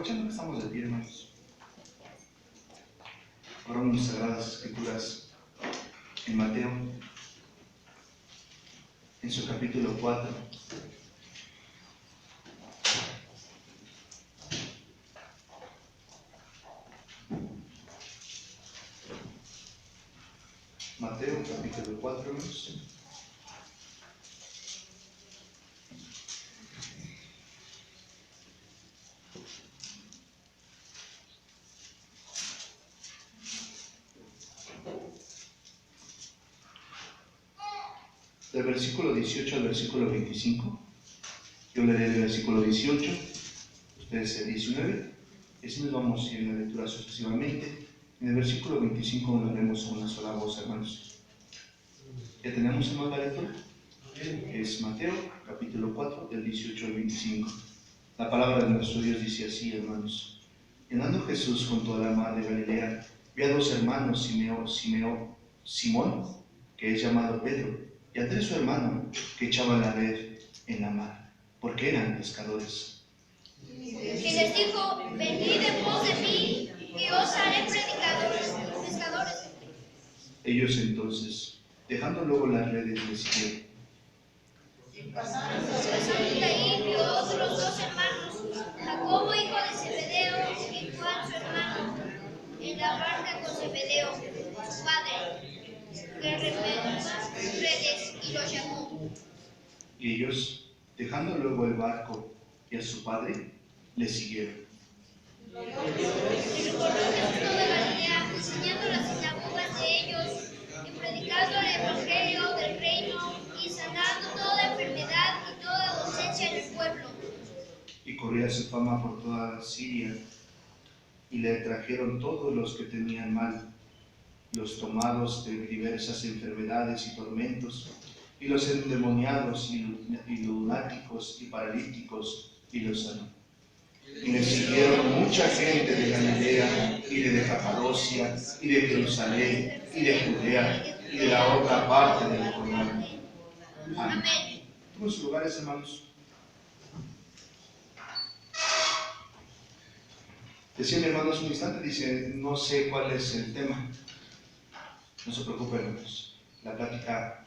Aprovechando que estamos de pie, hermanos, abramos las Sagradas Escrituras en Mateo, en su capítulo 4. Mateo, capítulo 4, hermanos. Del versículo 18 al versículo 25. Yo leeré el versículo 18, ustedes el 19, y así nos vamos a ir en la lectura sucesivamente. En el versículo 25 lo haremos con una sola voz, hermanos. ¿Ya tenemos, hermanos, la lectura? Es Mateo, capítulo 4, del 18 al 25. La palabra de nuestro Dios dice así, hermanos. Andando Jesús junto a la mar de Galilea, vio a dos hermanos, Simón, que es llamado Pedro, y Andrés su hermano, que echaban la red en la mar, porque eran pescadores. Y les dijo: venid en pos de mí, y os haré pescadores. Ellos entonces, dejando luego las redes, les siguieron. Pasando de ahí, vio otros dos hermanos, Jacobo hijo de Zebedeo, y Juan su hermano, en la barca con Zebedeo, su padre, que remendaba redes, y los llamó. Y ellos, dejando luego el barco y a su padre, les siguieron. Y recorrió Jesús toda Galilea, enseñando las sinagogas de ellos, y predicando el evangelio del reino, y sanando toda enfermedad y toda dolencia en el pueblo. Y corría su fama por toda Siria, y le trajeron todos los que tenían mal, los tomados de diversas enfermedades y tormentos, y los endemoniados y lunáticos y paralíticos, y los sanó. Y le siguieron mucha gente de Galilea, y de Capadocia, y de Jerusalén, y de Judea, y de la otra parte del Jordán. Amén. Tomen sus lugares, hermanos. Decía mi hermano hace un instante, dice, no sé cuál es el tema. No se preocupen, hermanos. La plática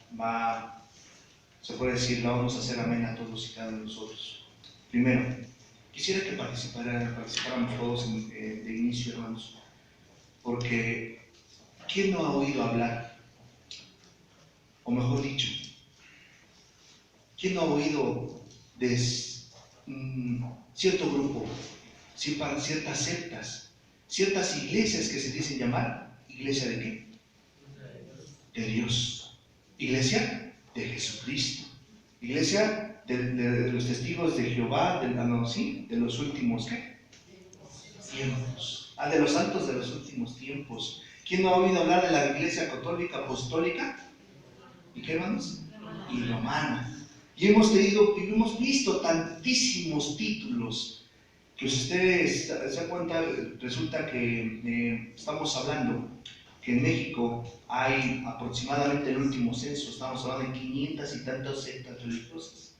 se puede decir, la vamos a hacer amena a todos y cada uno de nosotros. Primero, quisiera que participáramos todos de inicio, hermanos, porque ¿quién no ha oído hablar? O mejor dicho, ¿quién no ha oído de cierto grupo, ciertas sectas, ciertas iglesias que se dicen llamar iglesia de qué? De Dios, iglesia de Jesucristo, iglesia de los testigos de Jehová, de los últimos ¿qué? Tiempos, de los santos de los últimos tiempos. ¿Quién no ha oído hablar de la iglesia católica, apostólica? ¿Y qué, hermanos? Y romana. Y hemos visto tantísimos títulos que ustedes se dan cuenta. Resulta que estamos hablando que en México hay aproximadamente el último censo, estamos hablando de 500 y tantas sectas religiosas.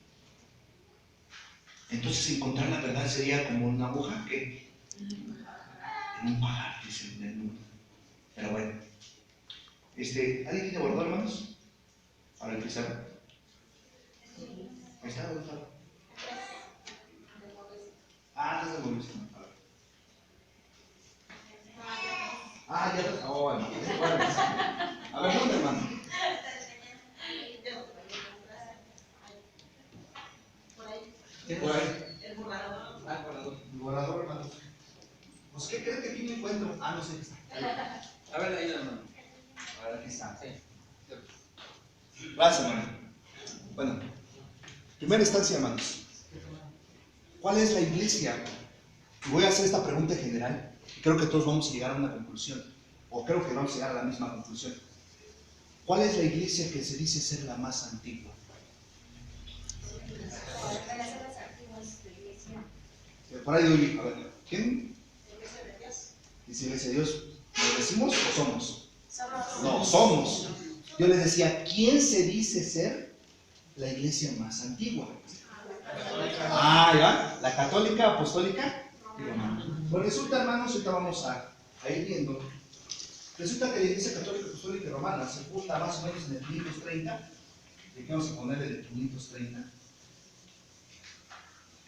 Entonces encontrar la verdad sería como una aguja que en un pajar, dicen en el mundo. Pero bueno, ¿alguien tiene guardado, hermanos? Para empezar. Ahí está, ¿dónde está? No se molesta. Ya está. Bueno. A ver, ¿dónde, hermano? Por ahí. El borrador. El borrador, hermano. Pues, ¿qué creen que aquí no encuentro? No sé qué está. A ver, ahí, hermano. A ver, aquí está. Sí. Gracias, hermano. Bueno, primera instancia, hermanos. ¿Cuál es la iglesia? Voy a hacer esta pregunta en general. Creo que todos vamos a llegar a una conclusión, o creo que vamos a llegar a la misma conclusión. ¿Cuál es la iglesia que se dice ser la más antigua? Por ahí doy, a ver, ¿quién? Dice iglesia de Dios. ¿Lo decimos o somos? No, somos. Yo les decía, ¿quién se dice ser la iglesia más antigua? Ya, la católica, apostólica, y romanos. Pues resulta, hermanos, ahorita vamos a ir viendo. Resulta que la Iglesia Católica Apostólica Romana se funda más o menos en el 530. ¿De qué vamos a ponerle de 530?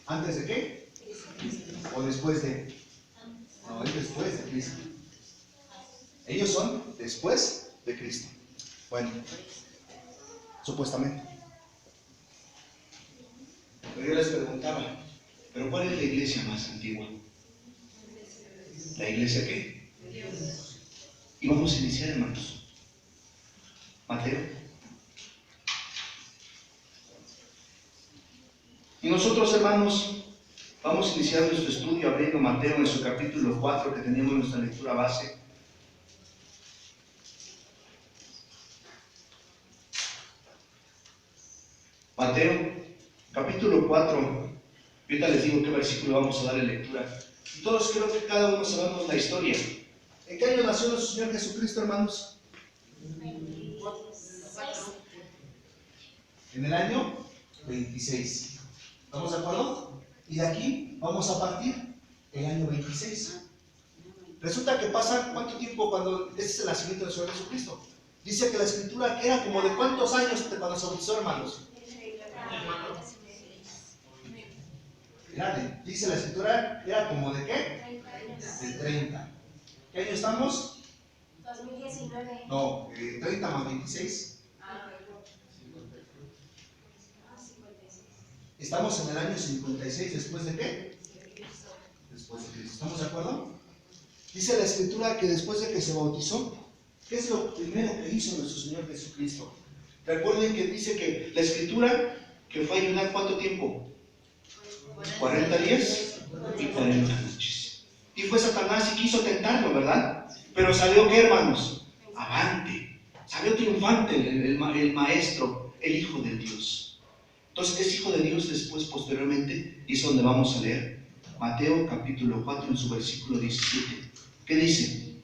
¿Antes de qué? ¿O después de? No, es después de Cristo. Ellos son después de Cristo. Bueno, supuestamente. Pero yo les preguntaba, ¿pero cuál es la iglesia más antigua? ¿La iglesia qué? Y vamos a iniciar, hermanos. Mateo. Y nosotros, hermanos, vamos a iniciar nuestro estudio abriendo Mateo en su capítulo 4, que teníamos en nuestra lectura base. Mateo, capítulo 4. Ahorita les digo qué versículo vamos a darle lectura. Y todos creo que cada uno sabemos la historia. ¿En qué año nació nuestro Señor Jesucristo, hermanos? En el año 26. ¿Estamos de acuerdo? Y de aquí vamos a partir el año 26. Resulta que pasa ¿cuánto tiempo cuando este es el nacimiento del Señor Jesucristo? Dice que la escritura era como de ¿cuántos años cuando se bautizó, hermanos? Dice la escritura, era como de ¿qué? De 30. ¿Qué año estamos? 2019. No, 30 más 26. Estamos en el año 56, ¿después de qué? Después de Cristo. ¿Estamos de acuerdo? Dice la escritura que después de que se bautizó, ¿qué es lo primero que hizo nuestro Señor Jesucristo? Recuerden que dice que la escritura que fue a ayunar ¿cuánto tiempo? 40 días y 40 noches. Y fue Satanás y quiso tentarlo, ¿verdad? Pero salió ¿qué, hermanos? Avante. Salió triunfante el maestro, el Hijo de Dios. Entonces es Hijo de Dios después, posteriormente, y es donde vamos a leer. Mateo capítulo 4 en su versículo 17. ¿Qué dice?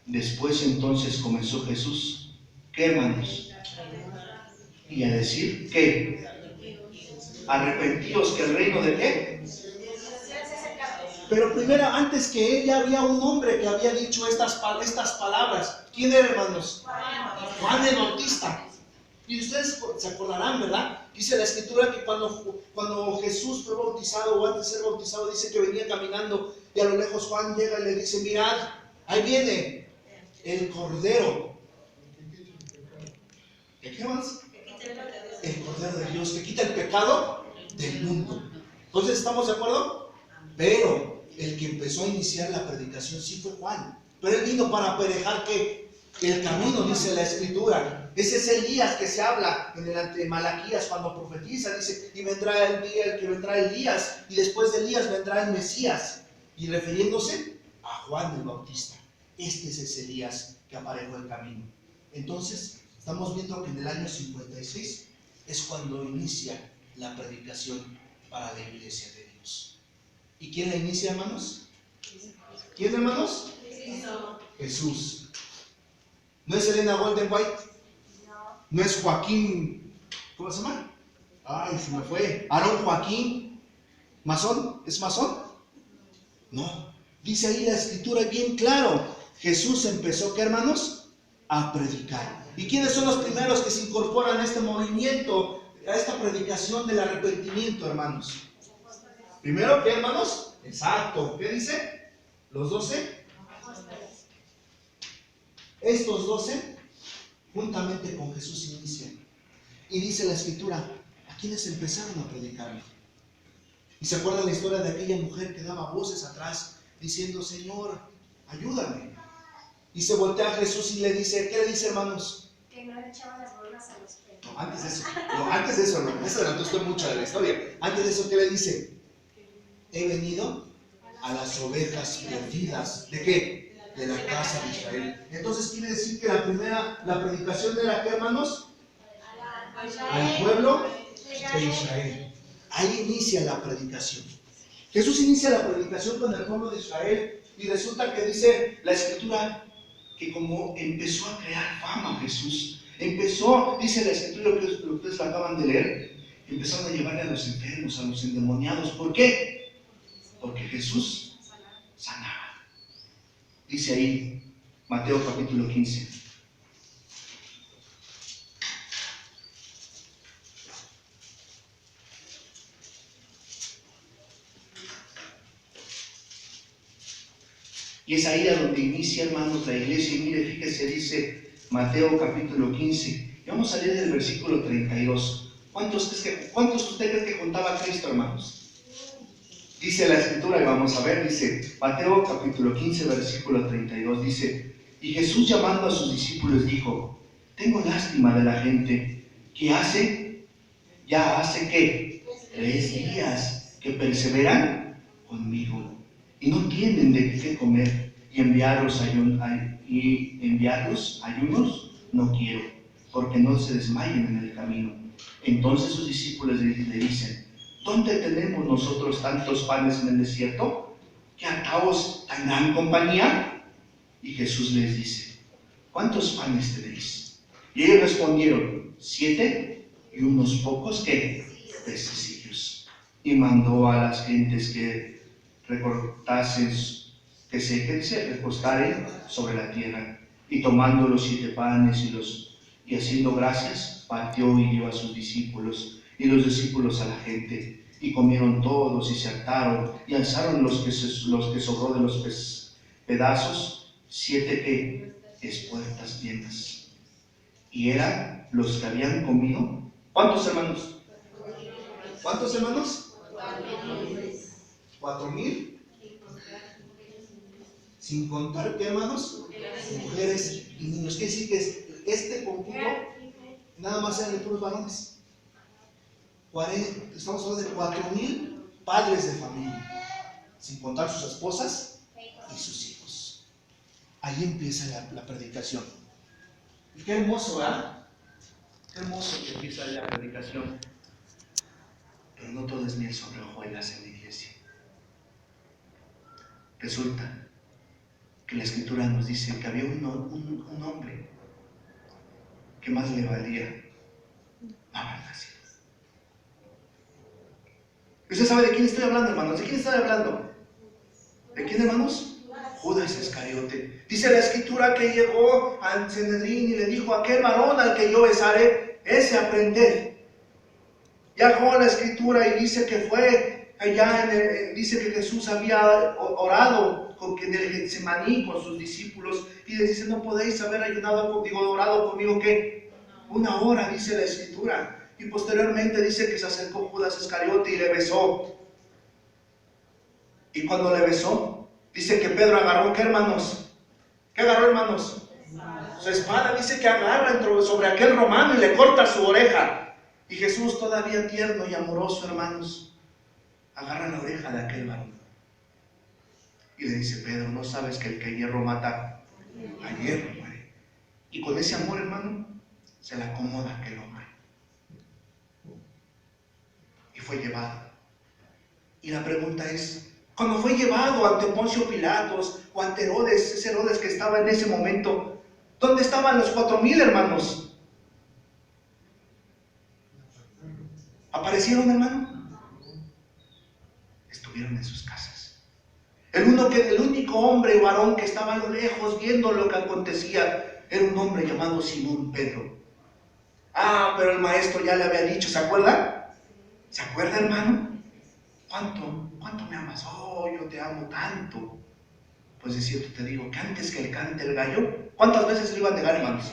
Después entonces comenzó Jesús. ¿Qué, hermanos? Y a decir, ¿qué? Arrepentíos que el reino de ¿qué? Pero primero, antes que él, ya había un hombre que había dicho estas palabras. ¿Quién era, hermanos? Juan el Bautista. Y ustedes se acordarán, ¿verdad? Dice la escritura que cuando Jesús fue bautizado, o antes de ser bautizado, dice que venía caminando y a lo lejos Juan llega y le dice, mirad, ahí viene el Cordero. ¿De qué más? El Cordero de Dios que quita el pecado del mundo. Entonces, ¿estamos de acuerdo? Pero el que empezó a iniciar la predicación sí fue Juan. Pero él vino para aparejar que el camino, dice la escritura. Ese es Elías que se habla en el ante Malaquías cuando profetiza. Dice, y vendrá el día el que vendrá Elías, y después de Elías vendrá el Mesías. Y refiriéndose a Juan el Bautista. Este es ese Elías que aparejó el camino. Entonces, estamos viendo que en el año 56 es cuando inicia la predicación para la iglesia de Dios. ¿Y quién la inicia, hermanos? ¿Quién, hermanos? Jesús. ¿No es Elena Golden White? ¿No es Joaquín? ¿Cómo se llama? Ay, se me fue. ¿Aarón Joaquín? ¿Masón? ¿Es masón? No. Dice ahí la escritura bien claro. Jesús empezó, ¿qué, hermanos? A predicar. ¿Y quiénes son los primeros que se incorporan a este movimiento, a esta predicación del arrepentimiento, hermanos? ¿Primero qué, hermanos? Exacto. ¿Qué dice? ¿Los 12? Estos 12, juntamente con Jesús, inician. Y dice la escritura, ¿a quiénes empezaron a predicar? ¿Y se acuerdan la historia de aquella mujer que daba voces atrás, diciendo, Señor, ayúdame? Y se voltea a Jesús y le dice, ¿qué le dice, hermanos? Que no le echaban las bromas a los perros. No, antes de eso, hermano, eso adelantó usted mucho de la historia. Antes de eso, ¿qué le dice? He venido a las ovejas perdidas. ¿De qué? De la casa de Israel. Entonces quiere decir que la predicación era ¿qué, hermanos? Al pueblo de Israel. Ahí inicia la predicación. Jesús inicia la predicación con el pueblo de Israel y resulta que dice la escritura que como empezó a crear fama Jesús, empezó, dice la escritura, lo que ustedes acaban de leer, empezaron a llevarle a los enfermos, a los endemoniados. ¿Por qué? Porque Jesús sanaba. Dice ahí, Mateo capítulo 15. Y es ahí a donde inicia, hermanos, la iglesia. Y mire, fíjese, dice Mateo capítulo 15. Y vamos a leer el versículo 32. ¿Cuántos usted cree que contaba Cristo, hermanos? Dice la escritura, y vamos a ver, dice Mateo capítulo 15, versículo 32, dice: y Jesús, llamando a sus discípulos, dijo: tengo lástima de la gente que ya hace ¿qué? 3 días que perseveran conmigo y no tienen de qué comer, y enviarlos ayunos no quiero, porque no se desmayen en el camino. Entonces sus discípulos le dicen: ¿dónde tenemos nosotros tantos panes en el desierto, que ataos tan gran compañía? Y Jesús les dice: ¿cuántos panes tenéis? Y ellos respondieron: 7, y unos pocos ¿qué? Pececillos. Y mandó a las gentes que se recostaren sobre la tierra. Y tomando los 7 panes y haciendo gracias, partió y dio a sus discípulos, y los discípulos a la gente. Y comieron todos y se hartaron, y alzaron los que sobró de los pedazos, 7 espuertas llenas. Y eran los que habían comido. ¿Cuántos hermanos? ¿Cuántos hermanos? 4,000. Sin contar, ¿qué, hermanos? Mujeres y niños. ¿Qué decir? Que este conjunto nada más eran de puros varones. Estamos hablando de 4,000 padres de familia, sin contar sus esposas y sus hijos. Ahí empieza la predicación. Y qué hermoso, ¿verdad? Qué hermoso que empieza la predicación. Pero no todo es miel sobre hojuelas en la iglesia. Resulta que la escritura nos dice que había un hombre que más le valía no haber nacido. ¿Usted sabe de quién estoy hablando, hermanos? ¿De quién estoy hablando? ¿De quién, hermanos? Judas Iscariote. Dice la escritura que llegó al Sanedrín y le dijo: aquel varón al que yo besaré, ese aprended. Llegó la escritura y dice que fue allá, dice que Jesús había orado en el Getsemaní con sus discípulos, y les dice: no podéis haber orado conmigo ¿qué? 1 hora, dice la escritura. Y posteriormente dice que se acercó Judas Iscariote y le besó. Y cuando le besó, dice que Pedro agarró, ¿qué, hermanos? ¿Qué agarró, hermanos? Su espada. Dice que agarra sobre aquel romano y le corta su oreja. Y Jesús, todavía tierno y amoroso, hermanos, agarra la oreja de aquel varón y le dice: Pedro, ¿no sabes que el que hierro mata, a hierro muere? Y con ese amor, hermano, se le acomoda a aquel hombre y fue llevado. Y la pregunta es: cuando fue llevado ante Poncio Pilatos o ante Herodes, ese Herodes que estaba en ese momento, ¿dónde estaban los 4,000 hermanos? ¿Aparecieron, hermano? Estuvieron en sus casas. El único hombre varón que estaba a lo lejos viendo lo que acontecía era un hombre llamado Simón Pedro. Pero el maestro ya le había dicho, ¿se acuerda? ¿Se acuerda, hermano? ¿Cuánto me amas? Oh, yo te amo tanto. Pues es cierto, te digo que antes que le cante el gallo, ¿cuántas veces le iba a negar, hermanos?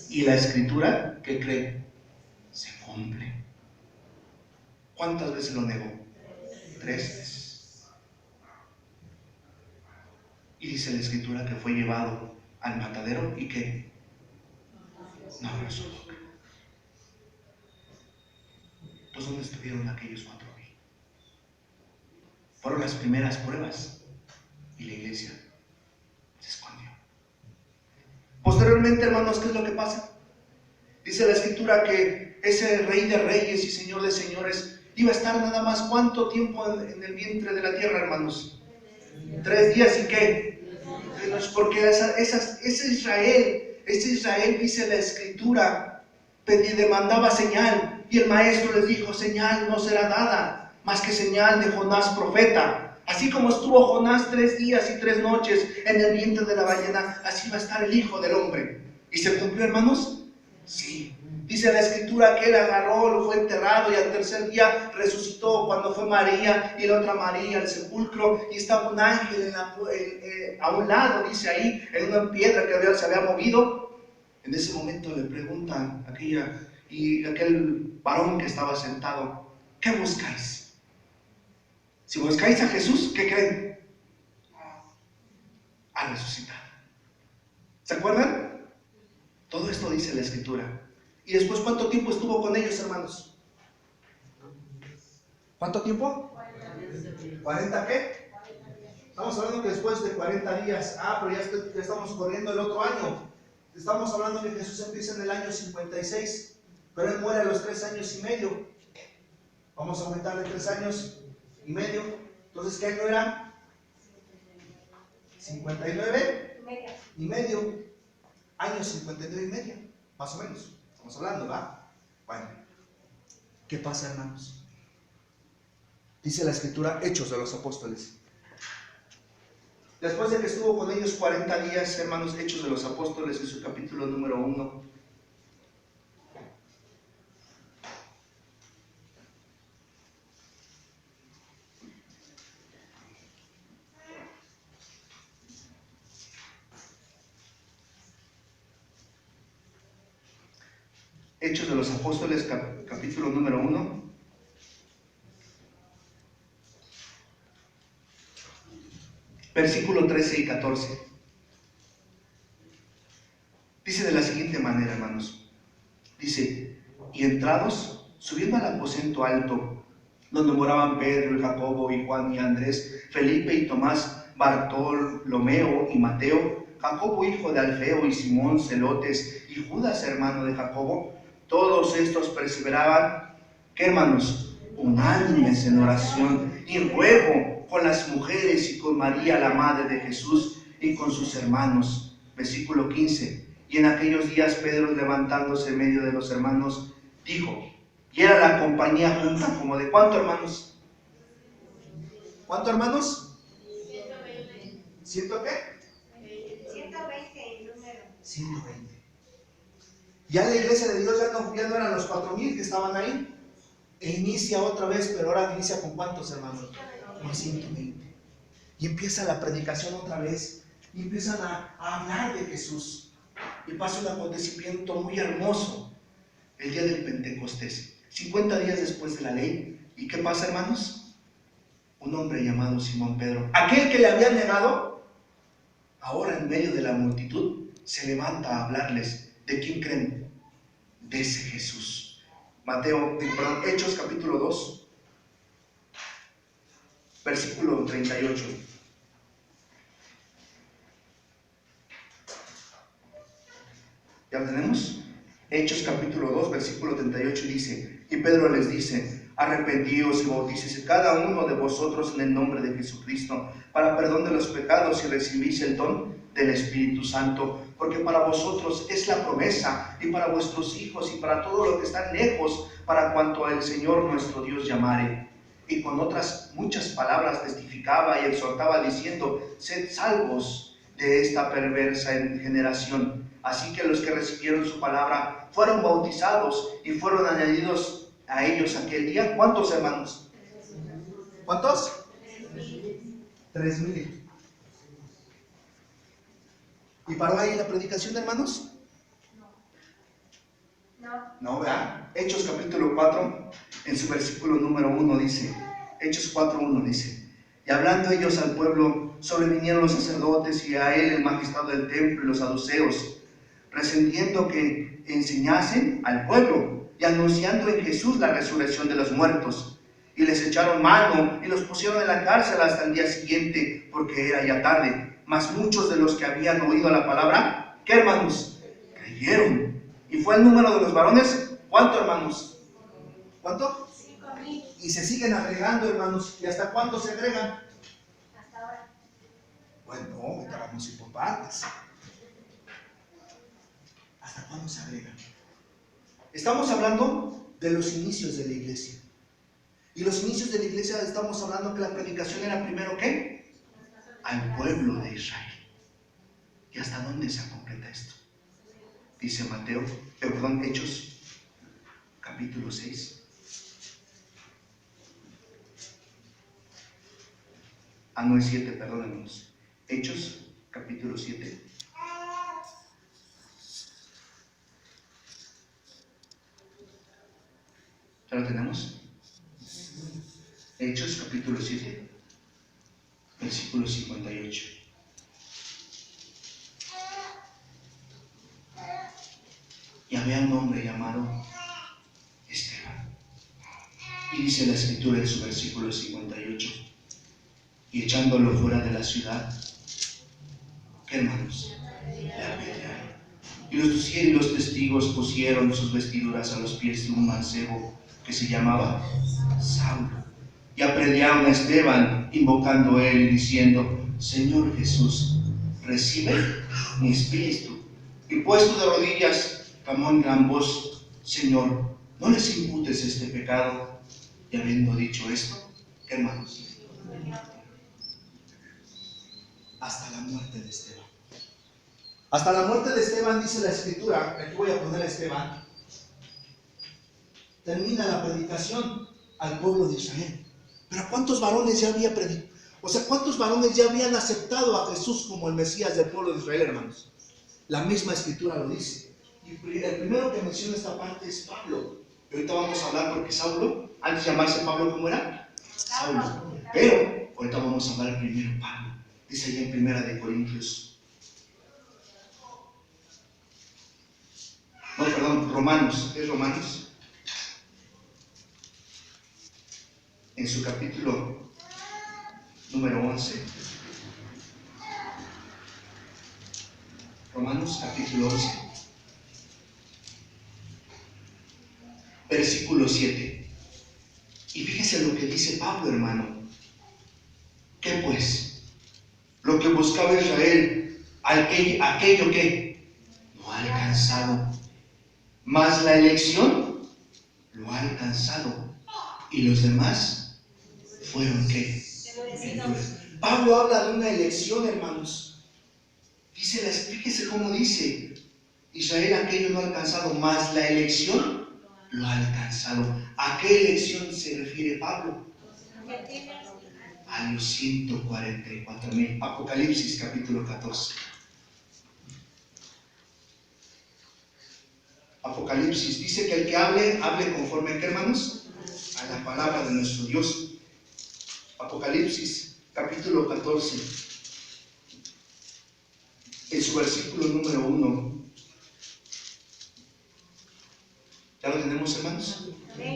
Y la escritura, ¿qué cree? Se cumple. ¿Cuántas veces lo negó? 3 veces. Y dice la escritura que fue llevado al matadero y que no abrió su boca. Pues ¿dónde estuvieron aquellos 4,000? Fueron las primeras pruebas y la iglesia se escondió. Posteriormente, hermanos, ¿qué es lo que pasa? Dice la escritura que ese Rey de Reyes y Señor de Señores iba a estar nada más ¿cuánto tiempo en el vientre de la tierra, hermanos? 3 días. ¿Y qué? Porque ese Israel, dice la escritura, demandaba señal, y el maestro les dijo: señal no será dada, más que señal de Jonás profeta. Así como estuvo Jonás 3 días y 3 noches en el vientre de la ballena, así va a estar el Hijo del Hombre. ¿Y se cumplió, hermanos? Sí. Dice la Escritura que él agarró, lo fue enterrado y al tercer día resucitó. Cuando fue María y la otra María al sepulcro, y estaba un ángel a un lado, dice ahí, en una piedra que se había movido. En ese momento le preguntan aquel varón que estaba sentado: ¿qué buscáis? Si buscáis a Jesús, ¿qué creen? Ha resucitado. ¿Se acuerdan? Todo esto dice la Escritura. ¿Y después cuánto tiempo estuvo con ellos, hermanos? ¿Cuánto tiempo? 40 ¿qué? Estamos hablando que después de 40 días. Pero ya estamos corriendo el otro año. Estamos hablando que Jesús empieza en el año 56, pero él muere a los 3 años y medio. Vamos a aumentarle 3 años y medio. Entonces, ¿qué año era? 59 y medio. Años 59 y medio, más o menos. Estamos hablando, ¿va? Bueno, ¿qué pasa, hermanos? Dice la Escritura, Hechos de los Apóstoles. Después de que estuvo con ellos 40 días, hermanos, Hechos de los Apóstoles, en su capítulo número 1. Hechos de los Apóstoles, capítulo número 1. Versículo 13 y 14. Dice de la siguiente manera, hermanos. Dice: y entrados, subiendo al aposento alto, donde moraban Pedro y Jacobo y Juan y Andrés, Felipe y Tomás, Bartolomeo y Mateo, Jacobo hijo de Alfeo y Simón Celotes y Judas hermano de Jacobo, todos estos perseveraban, ¿qué, hermanos? Unánimes en oración y ruego con las mujeres y con María la madre de Jesús y con sus hermanos. Versículo 15. Y en aquellos días Pedro, levantándose en medio de los hermanos, dijo, y era la compañía junta como de ¿cuánto, hermanos? ¿Cuánto, hermanos? 120. ¿Ciento qué? 120 el número. 120. Ya la iglesia de Dios ya no eran los 4,000 que estaban ahí. E inicia otra vez, pero ahora inicia con ¿cuántos, hermanos? Con 120. Y empieza la predicación otra vez. Y empiezan a hablar de Jesús. Y pasa un acontecimiento muy hermoso. El día del Pentecostés. 50 días después de la ley. ¿Y qué pasa, hermanos? Un hombre llamado Simón Pedro, aquel que le había negado, ahora en medio de la multitud, se levanta a hablarles. ¿De quién creen? De ese Jesús. Hechos capítulo 2, versículo 38. ¿Ya lo tenemos? Hechos capítulo 2, versículo 38 dice, y Pedro les dice, arrepentíos y bautícese cada uno de vosotros en el nombre de Jesucristo, para perdón de los pecados, y recibís el don del Espíritu Santo, porque para vosotros es la promesa, y para vuestros hijos, y para todos los que están lejos, para cuanto el Señor nuestro Dios llamare. Y con otras muchas palabras testificaba y exhortaba diciendo, sed salvos de esta perversa generación. Así que los que recibieron su palabra fueron bautizados y fueron añadidos a ellos aquel día. ¿Cuántos, hermanos? ¿Cuántos? 3,000. ¿Y paró ahí la predicación, hermanos? No, ¿verdad? Hechos capítulo 4, en su versículo número 1 dice, Hechos 4:1 dice, y hablando ellos al pueblo, sobrevinieron los sacerdotes y a él el magistrado del templo y los saduceos, resentiendo que enseñasen al pueblo y anunciando en Jesús la resurrección de los muertos. Y les echaron mano y los pusieron en la cárcel hasta el día siguiente, porque era ya tarde. Mas muchos de los que habían oído la palabra, ¿qué, hermanos? Creyeron. ¿Y fue el número de los varones? ¿Cuánto, hermanos? ¿Cuánto? 5,000. Y se siguen agregando, hermanos. ¿Y hasta cuándo se agregan? Hasta ahora. Bueno, ahorita vamos a ir por partes. ¿Hasta cuándo se agregan? Estamos hablando de los inicios de la iglesia. Y los inicios de la iglesia estamos hablando que la predicación era primero ¿qué? Al pueblo de Israel. ¿Y hasta dónde se completa esto? Dice Hechos, capítulo 6. No es 7, perdónenos. Hechos, capítulo 7. ¿Ya lo tenemos? Hechos, capítulo 7, versículo 58. Y había un hombre llamado Esteban. Y dice la escritura en su versículo 58. Y echándolo fuera de la ciudad, ¿qué hermanos? Le apedrearon. Y los testigos pusieron sus vestiduras a los pies de un mancebo que se llamaba Saulo. Y apedrearon a Esteban, invocando él y diciendo: Señor Jesús, recibe mi espíritu. Y puesto de rodillas, clamó en gran voz: Señor, no les imputes este pecado. Y habiendo dicho esto, hermanos, hasta la muerte de Esteban. Hasta la muerte de Esteban, dice la escritura, aquí voy a poner a Esteban, termina la predicación al pueblo de Israel. Pero ¿cuántos varones ya había predicado? O sea, ¿cuántos varones ya habían aceptado a Jesús como el Mesías del pueblo de Israel, hermanos? La misma escritura lo dice. Y el primero que menciona esta parte es Pablo. Y ahorita vamos a hablar porque Saulo, antes de llamarse Pablo, ¿cómo era? Saulo. Pero ahorita vamos a hablar primero Pablo. Dice allá en Primera de Corintios. No, perdón, Romanos. ¿Es Romanos? En su capítulo número 11. Romanos capítulo 11. Versículo 7. Y fíjese lo que dice Pablo, hermano. ¿Qué pues? Lo que buscaba Israel, aquello que no ha alcanzado, mas la elección lo ha alcanzado, y los demás fueron ¿qué? Pablo habla de una elección, hermanos. Fíjese cómo dice: Israel aquello no ha alcanzado, mas la elección lo ha alcanzado. ¿A qué elección se refiere Pablo? A los 144,000. Apocalipsis capítulo 14. Apocalipsis dice que el que hable conforme a qué, hermanos, a la palabra de nuestro Dios. Apocalipsis capítulo 14, en su versículo número 1. ¿Ya lo tenemos, hermanos?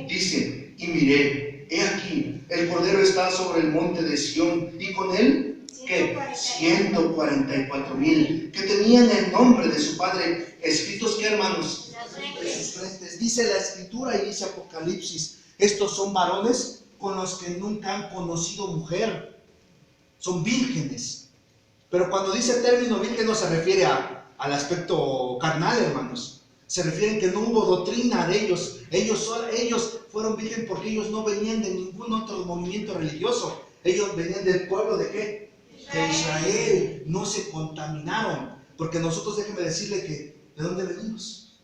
Dice: y miré, he aquí, el Cordero está sobre el monte de Sión, y con él, ¿qué? 144,000, que tenían el nombre de su Padre escritos, ¿qué, hermanos? De sus frentes. Dice la escritura y dice Apocalipsis: estos son varones con los que nunca han conocido mujer, son vírgenes. Pero cuando dice el término virgen no se refiere al aspecto carnal, hermanos. Se refieren que no hubo doctrina de ellos. Ellos fueron virgen porque ellos no venían de ningún otro movimiento religioso. Ellos venían del pueblo ¿de qué? De Israel. No se contaminaron. Porque nosotros, déjenme decirle que ¿de dónde venimos?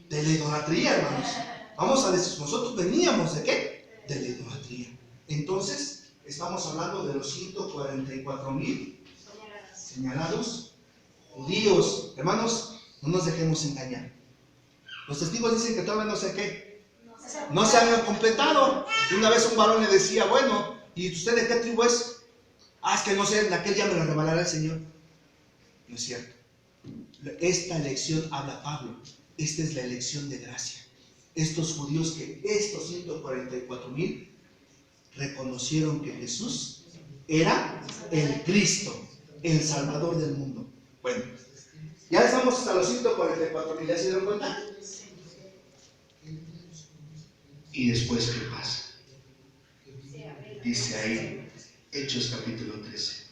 De la idolatría, hermanos. Vamos a decir, nosotros veníamos ¿de qué? De la idolatría. Entonces, estamos hablando de los 144,000 señalados judíos. Hermanos, no nos dejemos engañar. Los testigos dicen que todavía no sé qué, no se han completado. Y una vez un varón le decía: bueno, ¿y usted de qué tribu es? Es que no sé, en aquel día me lo revelará el Señor. No es cierto. Esta elección habla Pablo. Esta es la elección de gracia. Estos judíos, estos 144,000 reconocieron que Jesús era el Cristo, el Salvador del mundo. Bueno, ya estamos hasta los 144,000, ¿ya se dieron cuenta? ¿Y después qué pasa? Dice ahí, Hechos capítulo 13.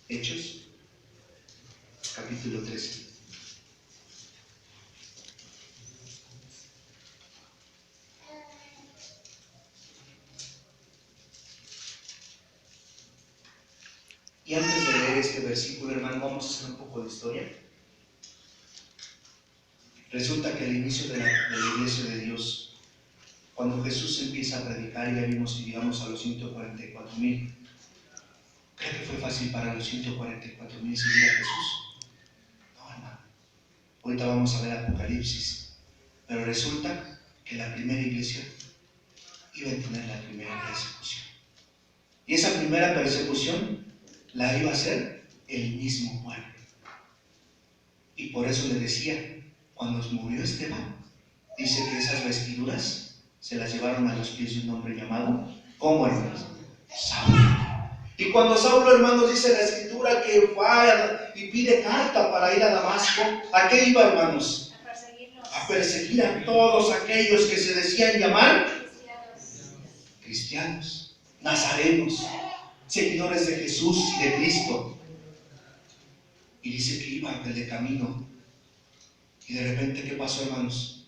Hechos capítulo 13. Y antes de leer este versículo, hermano, vamos a hacer un poco de historia. Resulta que al inicio de la iglesia de Dios, cuando Jesús empieza a predicar, y ya vimos y llegamos a los 144,000, ¿cree que fue fácil para los 144,000 seguir a Jesús? No, hermano. Ahorita vamos a ver Apocalipsis. Pero resulta que la primera iglesia iba a tener la primera persecución. Y esa primera persecución la iba a hacer el mismo pueblo. Y por eso le decía, cuando murió Esteban, dice que esas vestiduras se las llevaron a los pies de un hombre llamado, ¿cómo, hermanos? Saulo. Y cuando Saulo, hermanos, dice la escritura que va y pide carta para ir a Damasco, ¿a qué iba, hermanos? A perseguir a todos aquellos que se decían llamar cristianos, nazarenos, seguidores de Jesús y de Cristo. Y dice que iba de camino. Y de repente, ¿qué pasó, hermanos?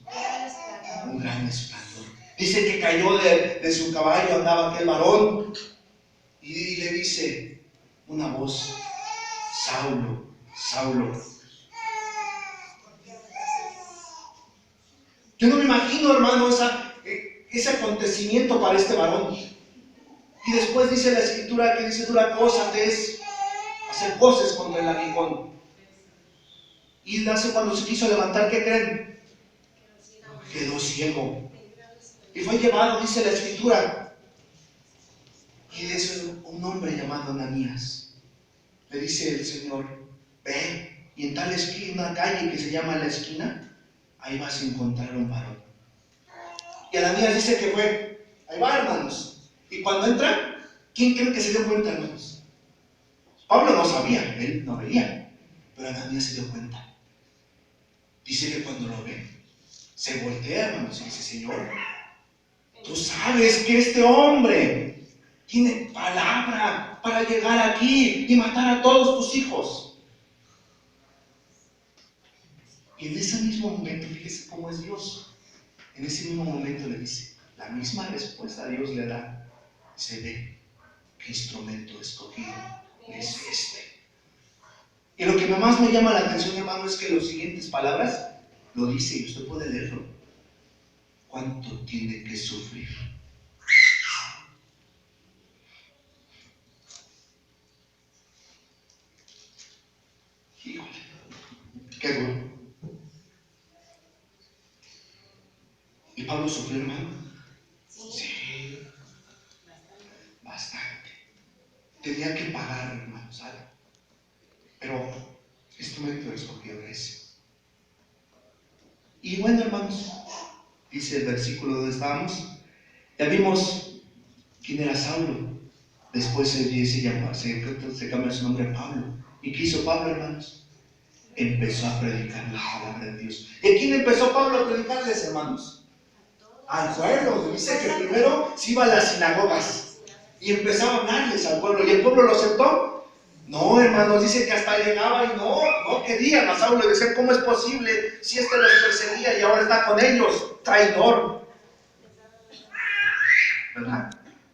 Un gran esplendor. Dice que cayó de su caballo, andaba aquel varón, y le dice una voz: Saulo, Saulo. Yo no me imagino, hermano, ese acontecimiento para este varón. Y después dice la escritura que dice: dura cosa te es hacer voces contra el aguijón. Y cuando se quiso levantar, ¿qué creen? Quedó ciego. Y fue llevado, dice la escritura. Y dice un hombre llamado Ananías. Le dice el Señor: ve, y en tal esquina, calle que se llama La Esquina, ahí vas a encontrar un varón. Y Ananías dice que fue. Ahí va, hermanos. Y cuando entra, ¿quién cree que se dio cuenta, hermanos? Pablo no sabía, él no veía, pero Ananías se dio cuenta. Dice que cuando lo ve, se voltea, hermanos, y dice: Señor, tú sabes que este hombre tiene palabra para llegar aquí y matar a todos tus hijos. Y en ese mismo momento, fíjese cómo es Dios. En ese mismo momento le dice, la misma respuesta Dios le da. Se ve qué instrumento escogido es este. Y lo que más me llama la atención, hermano, es que las siguientes palabras lo dice, y usted puede leerlo. ¿Cuánto tiene que sufrir? Híjole, qué duro. ¿Y Pablo sufrió, hermano? Sí, bastante. Tenía que pagar, hermano, ¿sabe? Pero instrumento escogido es. Y bueno, hermanos, dice el versículo donde estábamos, ya vimos quién era Saulo. Después se cambia su nombre a Pablo. ¿Y qué hizo Pablo, hermanos? Empezó a predicar la palabra de Dios. ¿Y a quién empezó Pablo a predicarles, hermanos? Al pueblo. Dice que primero se iba a las sinagogas y empezaba a hablarles al pueblo. ¿Y el pueblo lo aceptó? No, hermanos, dice que hasta llegaba y no querían a Saulo. Y decían: ¿cómo es posible si este los perseguía y ahora está con ellos? Traidor, ¿verdad?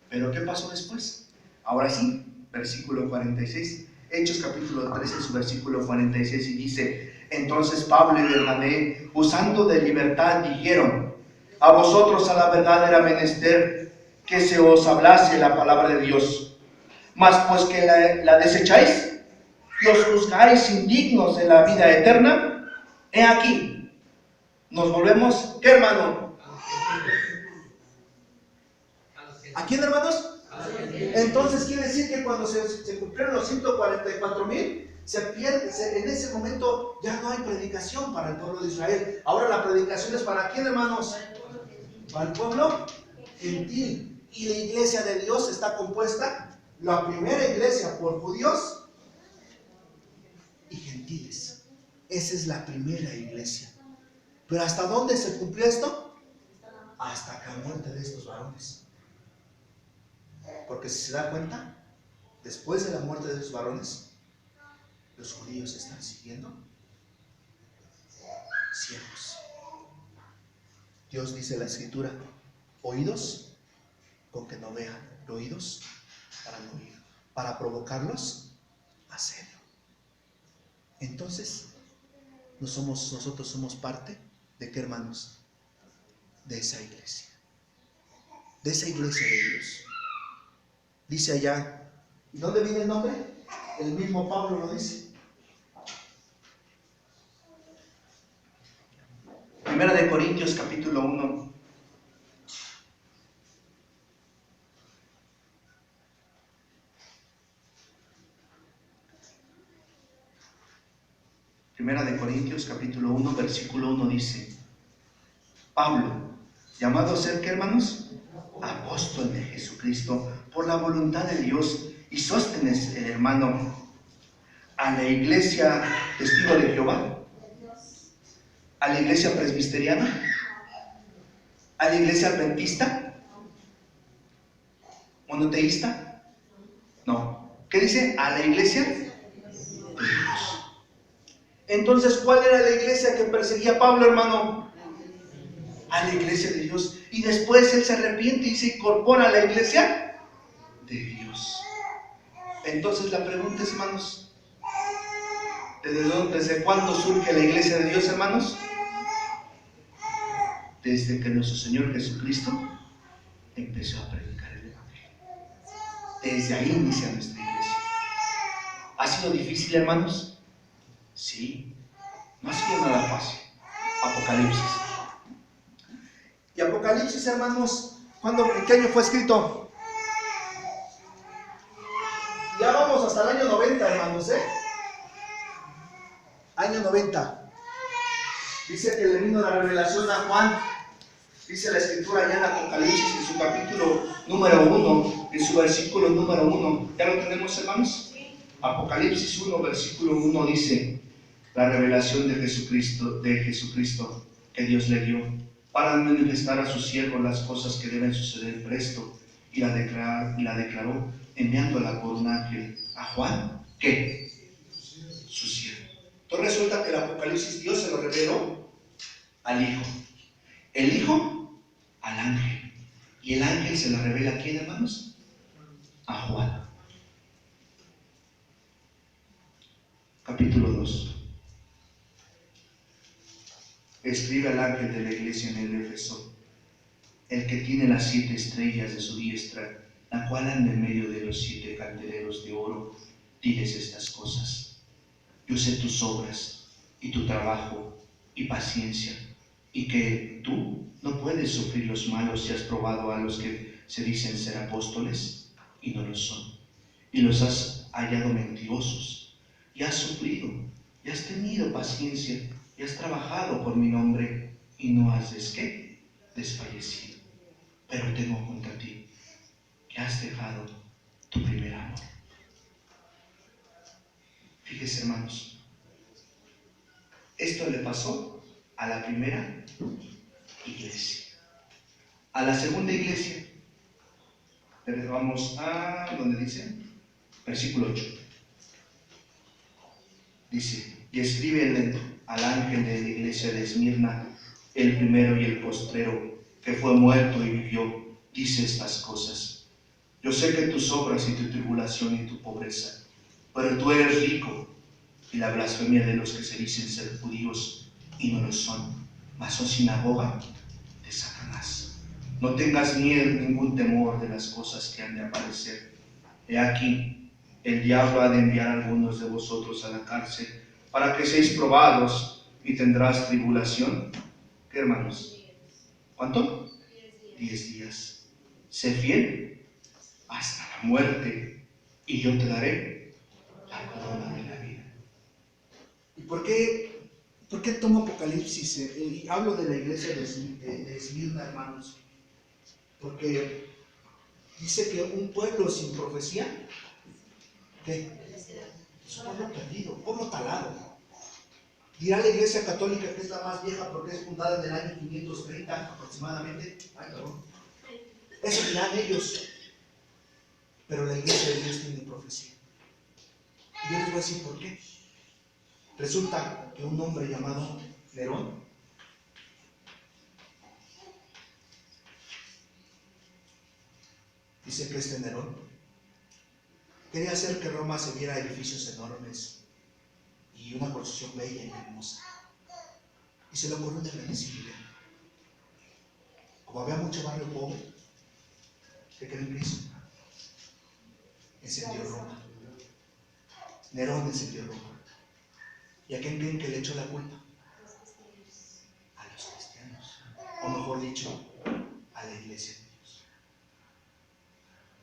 Pero ¿qué pasó después? Ahora sí, versículo 46. Hechos capítulo 13, su versículo 46, y dice: entonces Pablo y Bernabé, usando de libertad, dijeron: a vosotros a la verdad era menester que se os hablase la palabra de Dios, mas pues que la desecháis y os juzgáis indignos de la vida eterna, he aquí, nos volvemos, ¿qué, hermano? ¿A quién, hermanos? Entonces quiere decir que cuando se cumplieron los 144,000, se pierde, en ese momento ya no hay predicación para el pueblo de Israel. Ahora la predicación es ¿para quién, hermanos? Para el pueblo gentil. Y la iglesia de Dios está compuesta, la primera iglesia, por judíos y gentiles. Esa es la primera iglesia. Pero ¿hasta dónde se cumplió esto? Hasta la muerte de estos varones. Porque si se da cuenta, después de la muerte de esos varones, los judíos están siguiendo ciegos. Dios dice en la escritura: oídos con que no vean, oídos para no oír, para provocarlos asedio. Entonces, nosotros somos parte de qué, hermanos? De esa iglesia. De esa iglesia de Dios. Dice allá, ¿y dónde viene el nombre? El mismo Pablo lo dice. Primera de Corintios capítulo 1. Primera de Corintios capítulo 1 versículo 1 dice: Pablo, llamado a ser, ¿qué, hermanos? Apóstol de Jesucristo por la voluntad de Dios, y Sóstenes, el hermano, a la iglesia testigo de Jehová, a la iglesia presbiteriana, a la iglesia adventista, monoteísta, no. ¿Qué dice? A la iglesia de Dios. Entonces, ¿cuál era la iglesia que perseguía Pablo, hermano? A la iglesia de Dios. Y después él se arrepiente y se incorpora a la iglesia de Dios. Entonces la pregunta es, hermanos, ¿desde cuándo surge la iglesia de Dios, hermanos? Desde que nuestro Señor Jesucristo empezó a predicar el Evangelio. Desde ahí inicia nuestra iglesia. ¿Ha sido difícil, hermanos? Sí. No ha sido nada fácil. Apocalipsis. Y Apocalipsis, hermanos, ¿en qué año fue escrito? Ya vamos hasta el año 90, hermanos, Año 90. Dice que le vino la revelación a Juan. Dice la escritura allá en Apocalipsis, en su capítulo número 1, en su versículo número 1. ¿Ya lo tenemos, hermanos? Apocalipsis 1, versículo 1 dice: la revelación de Jesucristo que Dios le dio para manifestar a sus siervos las cosas que deben suceder presto, y la declaró enviándola por un ángel a Juan, ¿qué? Su siervo. Entonces resulta que el Apocalipsis Dios se lo reveló al Hijo, el Hijo al ángel, y el ángel se lo revela ¿a quién, hermanos? A Juan. Capítulo 2. Escribe al ángel de la iglesia en el Éfeso, el que tiene las 7 estrellas de su diestra, la cual anda en medio de los 7 candeleros de oro. Diles estas cosas: yo sé tus obras y tu trabajo y paciencia, y que tú no puedes sufrir los malos, y has probado a los que se dicen ser apóstoles y no lo son, y los has hallado mentirosos, y has sufrido, y has tenido paciencia, y has trabajado por mi nombre, y no has desfallecido. Pero tengo contra ti que has dejado tu primer amor. Fíjese, hermanos, esto le pasó a la primera iglesia. A la segunda iglesia, vamos a donde dice, versículo 8. Dice: y escribe al ángel de la iglesia de Esmirna, el primero y el postrero, que fue muerto y vivió, dice estas cosas: yo sé que tus obras y tu tribulación y tu pobreza, pero tú eres rico, y la blasfemia de los que se dicen ser judíos y no lo son, mas son sinagoga de Satanás. No tengas miedo, ningún temor de las cosas que han de aparecer. He aquí, el diablo ha de enviar a algunos de vosotros a la cárcel para que seáis probados, y tendrás tribulación. ¿Qué, hermanos? ¿Cuánto? 10 días. Sé fiel hasta la muerte, y yo te daré la corona de la vida. ¿Y por qué tomo Apocalipsis? Y hablo de la iglesia de Esmirna, hermanos. Porque dice que un pueblo sin profecía, ¿qué? Es un pueblo perdido, un pueblo talado. Dirá la iglesia católica que es la más vieja porque es fundada en el año 530 aproximadamente. Ay, perdón. Eso dirán ellos. Pero la iglesia de Dios tiene profecía. Y yo les voy a decir por qué. Resulta que un hombre llamado Nerón dice que este Nerón Quería hacer que Roma se viera edificios enormes y una construcción bella y hermosa. Y se le ocurrió una grandísima idea. Como había mucho barrio pobre, ¿qué creen que hizo? Encendió Roma. Nerón encendió Roma. ¿Y a quién creen que le echó la culpa? A los cristianos. O mejor dicho, a la iglesia de Dios.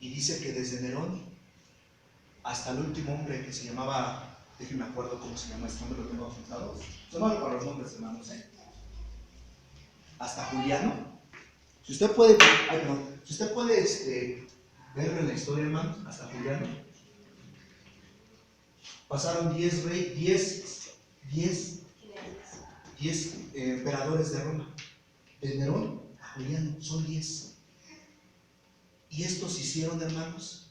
Y dice que desde Nerón hasta el último hombre que se llamaba, déjenme acuerdo cómo se llama este hombre, lo tengo apuntado. Son malos para los nombres, hermanos, hasta Juliano. Si usted puede, verlo en la historia, hermanos, hasta Juliano. Pasaron 10 emperadores de Roma. De Nerón a Juliano, son 10. Y estos hicieron, hermanos,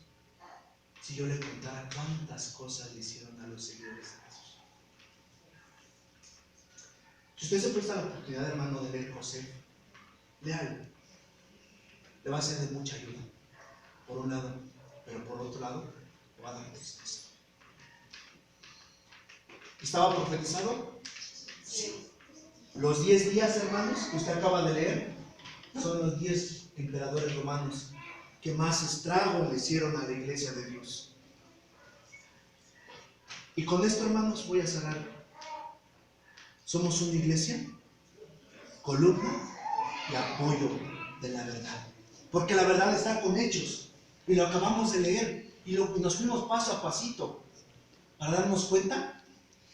si yo le contara cuántas cosas le hicieron a los seguidores de Jesús. Si usted se presta la oportunidad, hermano, de leer José, léalo. Le va a ser de mucha ayuda, por un lado, pero por otro lado, le va a dar tristeza. ¿Estaba profetizado? Sí. Los 10 días, hermanos, que usted acaba de leer, son los 10 emperadores romanos que más estrago le hicieron a la iglesia de Dios. Y con esto, hermanos, voy a cerrar. Somos una iglesia, columna y apoyo de la verdad. Porque la verdad está con hechos. Y lo acabamos de leer. Y nos fuimos paso a pasito para darnos cuenta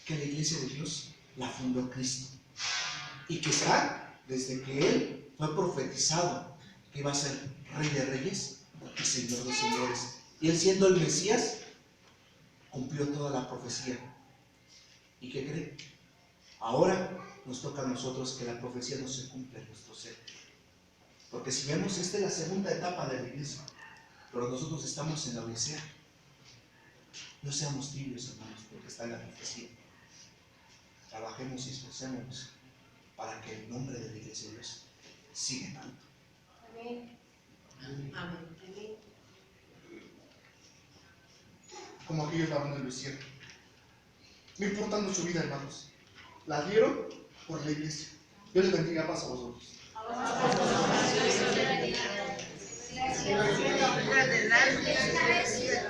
que la iglesia de Dios la fundó Cristo. Y que está desde que Él fue profetizado que iba a ser Rey de Reyes y Señor de Señores. Y Él, siendo el Mesías, cumplió toda la profecía. ¿Y qué cree? Ahora nos toca a nosotros que la profecía no se cumpla en nuestro ser. Porque si vemos, esta es la segunda etapa de la iglesia, pero nosotros estamos en la Odisea. No seamos tibios, hermanos, porque está en la profecía. Trabajemos y esforcémonos para que el nombre de la iglesia de Dios siga en alto. Amén. Amén. Como aquellos varones lo hicieron. No importa nuestra vida, hermanos. La dieron por la iglesia. Dios les bendiga, paz a vosotros. Gracias.